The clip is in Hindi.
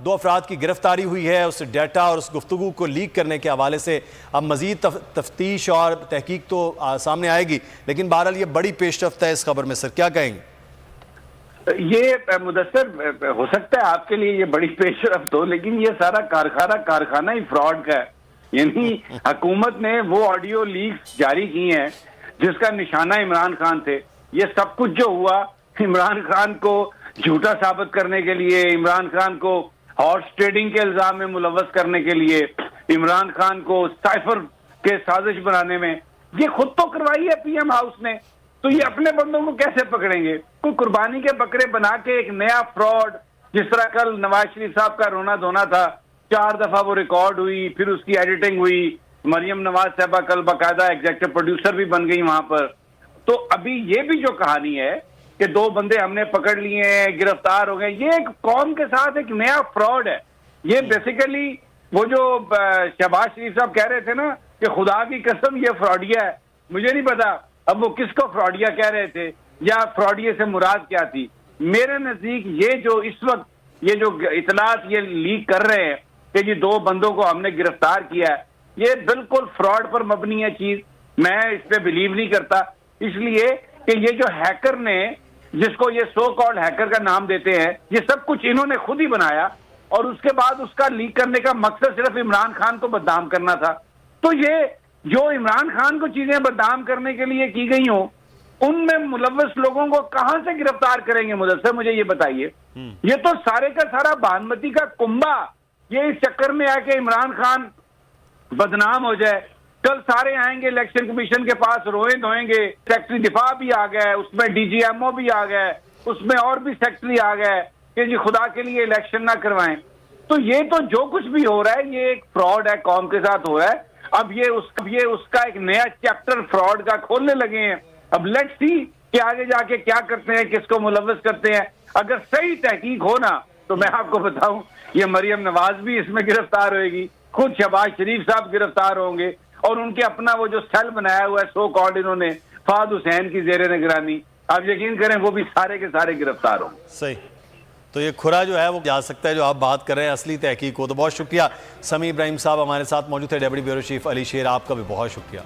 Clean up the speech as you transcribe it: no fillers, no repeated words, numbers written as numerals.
2 अफराद की गिरफ्तारी हुई है। उस डाटा और उस गुफ्तगू को लीक करने के हवाले से अब मजीद तफ्तीश और तहकीक तो सामने आएगी, लेकिन बहरहाल ये बड़ी पेशरफ्त है इस खबर में। सर क्या कहेंगे? ये मुदस्सर हो सकता है आपके लिए ये बड़ी पेशरफ्त हो, लेकिन ये सारा कारखाना ही फ्रॉड का है। यानी हुकूमत ने वो ऑडियो लीक्स जारी की हैं जिसका निशाना इमरान खान थे। ये सब कुछ जो हुआ इमरान खान को झूठा साबित करने के लिए, इमरान खान को हॉर्स ट्रेडिंग के इल्जाम में मुलव्वस करने के लिए, इमरान खान को साइफर के साजिश बनाने में, ये खुद तो करवाई है पीएम हाउस ने। तो ये अपने बंदों को कैसे पकड़ेंगे? कोई कुर्बानी के बकरे बना के एक नया फ्रॉड, जिस तरह कल नवाज शरीफ साहब का रोना धोना था, 4 दफा वो रिकॉर्ड हुई, फिर उसकी एडिटिंग हुई। मरियम नवाज साहबा कल बाकायदा एग्जीक्यूटिव प्रोड्यूसर भी बन गई वहां पर। तो अभी ये भी जो कहानी है कि 2 बंदे हमने पकड़ लिए हैं, गिरफ्तार हो गए, ये एक कौम के साथ एक नया फ्रॉड है। ये बेसिकली वो जो शहबाज शरीफ साहब कह रहे थे ना कि खुदा की कसम ये फ्रॉडिया है, मुझे नहीं पता अब वो किसको फ्रॉडिया कह रहे थे या फ्रॉडिया से मुराद क्या थी। मेरे नजदीक ये जो इस वक्त ये जो इतलात ये लीक कर रहे हैं कि जी 2 बंदों को हमने गिरफ्तार किया है, ये बिल्कुल फ्रॉड पर मबनी है चीज। मैं इस पे बिलीव नहीं करता, इसलिए कि ये जो हैकर ने, जिसको ये सो कॉल्ड हैकर का नाम देते हैं, ये सब कुछ इन्होंने खुद ही बनाया और उसके बाद उसका लीक करने का मकसद सिर्फ इमरान खान को बदनाम करना था। तो ये जो इमरान खान को चीजें बदनाम करने के लिए की गई हो, उनमें मुलव्वस लोगों को कहां से गिरफ्तार करेंगे? मुदस्सर मुझे ये बताइए। ये तो सारे का सारा बानमती का कुंबा ये इस चक्कर में है कि इमरान खान बदनाम हो जाए। कल सारे आएंगे इलेक्शन कमीशन के पास, रोए धोएंगे, सेक्रेटरी दिफा भी आ गए, उसमें डीजीएमओ भी आ गए, उसमें और भी सेक्रेटरी आ गए कि जी खुदा के लिए इलेक्शन ना करवाएं। तो ये तो जो कुछ भी हो रहा है ये एक फ्रॉड है, कौम के साथ हो रहा है। अब ये उसका एक नया चैप्टर फ्रॉड का खोलने लगे हैं। अब लेट्स सी कि आगे जाके क्या करते हैं, किसको मुलव्वस करते हैं। अगर सही तहकीक हो ना तो मैं आपको बताऊं ये मरियम नवाज भी इसमें गिरफ्तार होगी, खुद शहबाज शरीफ साहब गिरफ्तार होंगे और उनके अपना वो जो सेल बनाया हुआ है सो कॉल्ड इन्होंने फहद हुसैन की जेर निगरानी, आप यकीन करें वो भी सारे के सारे गिरफ्तार होंगे। सही। तो ये खुरा जो है वो जा सकता है जो आप बात कर रहे हैं असली तहकीक हो। तो बहुत शुक्रिया समी इब्राहिम साहब हमारे साथ मौजूद थे। डेप्यूटी ब्यूरो चीफ अली शेर, आपका भी बहुत शुक्रिया।